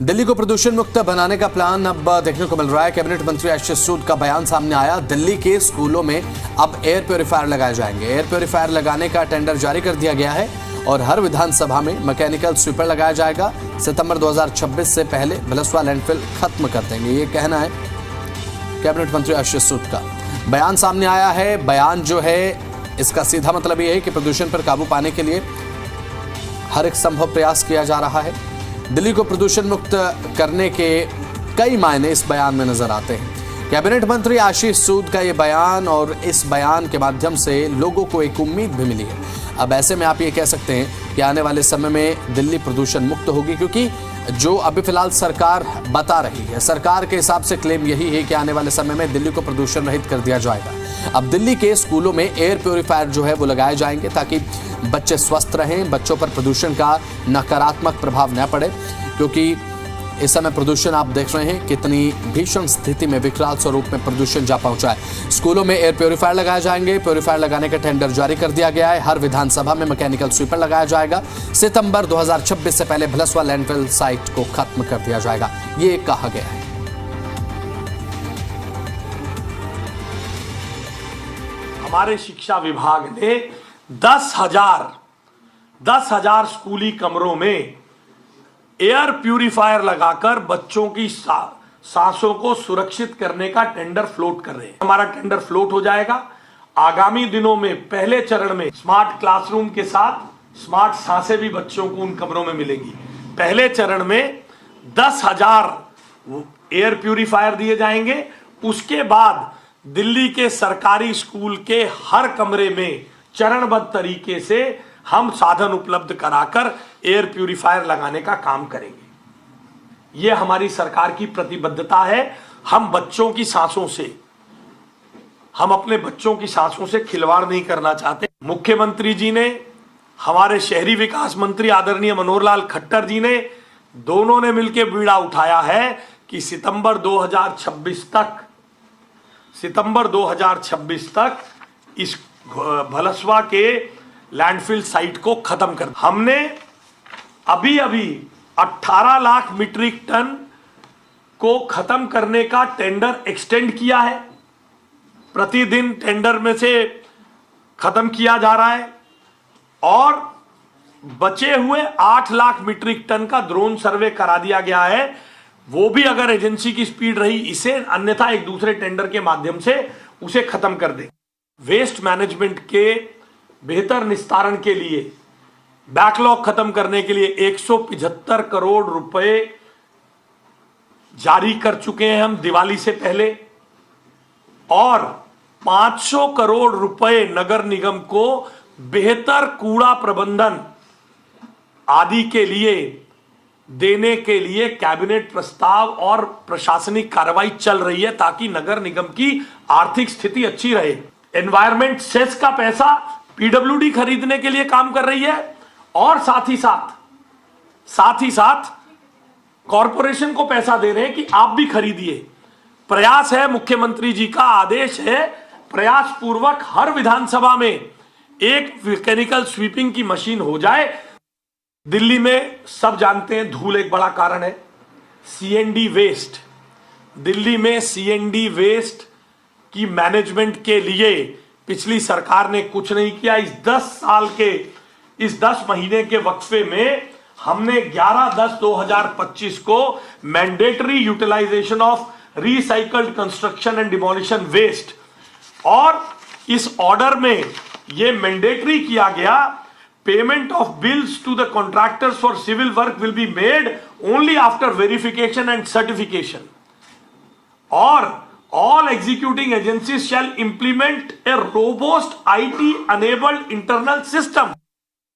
दिल्ली को प्रदूषण मुक्त बनाने का प्लान अब देखने को मिल रहा है। कैबिनेट मंत्री आशीष सूद का बयान सामने आया। दिल्ली के स्कूलों में अब एयर प्योरीफायर लगाए जाएंगे। एयर प्योरीफायर लगाने का टेंडर जारी कर दिया गया है और हर विधानसभा में मैकेनिकल स्वीपर लगाया जाएगा। सितंबर 2026 से पहले बिलसवा लैंडफिल खत्म कर देंगे, ये कहना है कैबिनेट मंत्री आशीष सूद का। बयान सामने आया है। बयान जो है इसका सीधा मतलब ये है कि प्रदूषण पर काबू पाने के लिए हर एक संभव प्रयास किया जा रहा है। दिल्ली को प्रदूषण मुक्त करने के कई मायने इस बयान में नजर आते हैं। कैबिनेट मंत्री आशीष सूद का ये बयान और इस बयान के माध्यम से लोगों को एक उम्मीद भी मिली है। अब ऐसे में आप ये कह सकते हैं कि आने वाले समय में दिल्ली प्रदूषण मुक्त होगी, क्योंकि जो अभी फिलहाल सरकार बता रही है, सरकार के हिसाब से क्लेम यही है कि आने वाले समय में दिल्ली को प्रदूषण रहित कर दिया जाएगा। अब दिल्ली के स्कूलों में एयर प्योरीफायर जो है वो लगाए जाएंगे ताकि बच्चे स्वस्थ रहें, बच्चों पर प्रदूषण का नकारात्मक प्रभाव न पड़े, क्योंकि इस समय प्रदूषण आप देख रहे हैं कितनी भीषण स्थिति में विकराल स्वरूप में प्रदूषण जा पहुंचा है। स्कूलों में एयर प्योरीफायर लगाए जाएंगे। प्योरीफायर लगाने का टेंडर जारी कर दिया गया है। हर विधानसभा में मैकेनिकल स्वीपर लगाया जाएगा। सितंबर 2026 से पहले बिलसवा लैंडफिल साइट को खत्म कर दिया जाएगा, ये कहा गया है। हमारे शिक्षा विभाग ने 10,000 स्कूली कमरों में एयर प्यूरिफायर लगाकर बच्चों की सांसों को सुरक्षित करने का टेंडर फ्लोट कर रहे हैं। हमारा टेंडर फ्लोट हो जाएगा। आगामी दिनों में पहले चरण में स्मार्ट क्लासरूम के साथ स्मार्ट सांसें भी बच्चों को उन कमरों में मिलेंगी। पहले चरण में 10,000 एयर प्यूरिफायर दिए जाएंगे। उसके बाद दिल्ली के सरकारी स्कूल के हर कमरे में चरणबद्ध तरीके से हम साधन उपलब्ध कराकर एयर प्यूरिफायर लगाने का काम करेंगे। यह हमारी सरकार की प्रतिबद्धता है। हम अपने बच्चों की सांसों से खिलवाड़ नहीं करना चाहते। मुख्यमंत्री जी ने, हमारे शहरी विकास मंत्री आदरणीय मनोहर लाल खट्टर जी ने, दोनों ने मिलकर बीड़ा उठाया है कि सितंबर 2026 तक इस भलसवा के लैंडफिल साइट को खत्म कर। हमने अभी 18 लाख मीट्रिक टन को खत्म करने का टेंडर एक्सटेंड किया है। प्रतिदिन टेंडर में से खत्म किया जा रहा है और बचे हुए 8 लाख मीट्रिक टन का ड्रोन सर्वे करा दिया गया है। वो भी अगर एजेंसी की स्पीड रही इसे, अन्यथा एक दूसरे टेंडर के माध्यम से उसे खत्म कर दे। वेस्ट मैनेजमेंट के बेहतर निस्तारण के लिए, बैकलॉग खत्म करने के लिए 175 करोड़ रुपए जारी कर चुके हैं हम दिवाली से पहले, और 500 करोड़ रुपए नगर निगम को बेहतर कूड़ा प्रबंधन आदि के लिए देने के लिए कैबिनेट प्रस्ताव और प्रशासनिक कार्रवाई चल रही है ताकि नगर निगम की आर्थिक स्थिति अच्छी रहे। एनवायरमेंट सेस का पैसा पीडब्ल्यूडी खरीदने के लिए काम कर रही है और साथ ही साथ कॉरपोरेशन को पैसा दे रहे हैं कि आप भी खरीदिए। प्रयास है, मुख्यमंत्री जी का आदेश है, प्रयास पूर्वक हर विधानसभा में एक मैकेनिकल स्वीपिंग की मशीन हो जाए। दिल्ली में सब जानते हैं धूल एक बड़ा कारण है। सीएनडी वेस्ट, दिल्ली में सीएनडी वेस्ट की मैनेजमेंट के लिए पिछली सरकार ने कुछ नहीं किया। इस 10 महीने के वक्फे में हमने 11/10/2025 को mandatory utilization of recycled construction and demolition waste, और इस ऑर्डर में यह मैंडेटरी किया गया, payment of bills to the contractors for civil work will be made only after verification and certification, और all executing agencies shall implement a robust IT enabled internal system